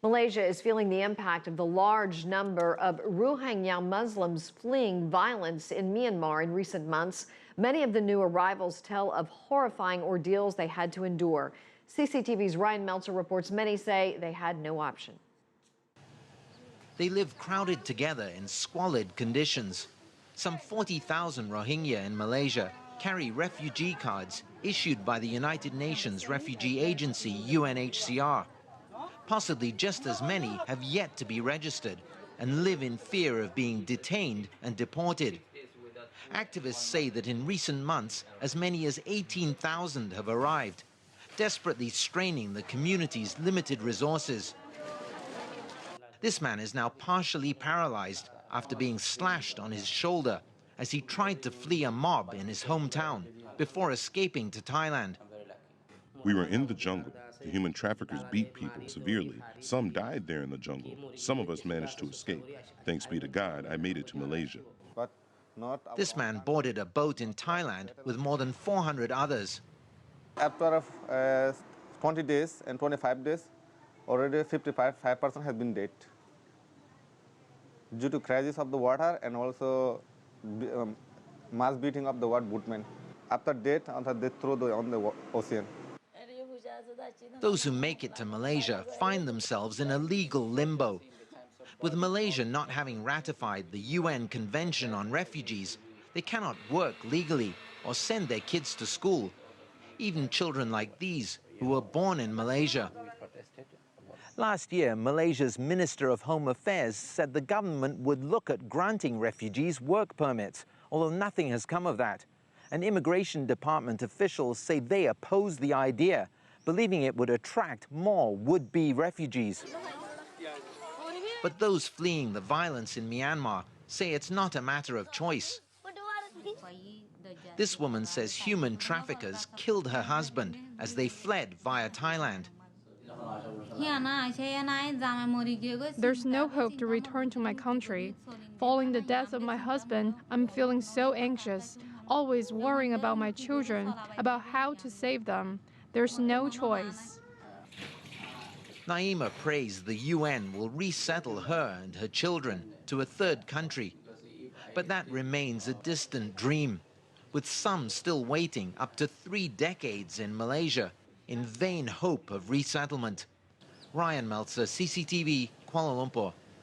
Malaysia is feeling the impact of the large number of Rohingya Muslims fleeing violence in Myanmar in recent months. Many of the new arrivals tell of horrifying ordeals they had to endure. CCTV's Ryan Meltzer reports many say they had no option. They live crowded together in squalid conditions. Some 40,000 Rohingya in Malaysia carry refugee cards issued by the United Nations Refugee Agency, UNHCR. Possibly just as many have yet to be registered and live in fear of being detained and deported. Activists say that in recent months, as many as 18,000 have arrived, desperately straining the community's limited resources. This man is now partially paralyzed after being slashed on his shoulder as he tried to flee a mob in his hometown before escaping to Thailand. We were in the jungle. The human traffickers beat people severely. Some died there in the jungle. Some of us managed to escape. Thanks be to God, I made it to Malaysia. This man boarded a boat in Thailand with more than 400 others. After 20 days and 25 days, already 55% has been dead due to crashes of the water and also mass beating of the boatmen. After death, they throw on the ocean. Those who make it to Malaysia find themselves in a legal limbo. With Malaysia not having ratified the UN Convention on Refugees, they cannot work legally or send their kids to school. Even children like these, who were born in Malaysia. Last year, Malaysia's Minister of Home Affairs said the government would look at granting refugees work permits, although nothing has come of that. And Immigration Department officials say they oppose the idea, believing it would attract more would-be refugees. But those fleeing the violence in Myanmar say it's not a matter of choice. This woman says human traffickers killed her husband as they fled via Thailand. There's no hope to return to my country. Following the death of my husband, I'm feeling so anxious, always worrying about my children, about how to save them. There's no choice. Naima prays the UN will resettle her and her children to a third country. But that remains a distant dream, with some still waiting up to 3 decades in Malaysia in vain hope of resettlement. Ryan Meltzer, CCTV, Kuala Lumpur.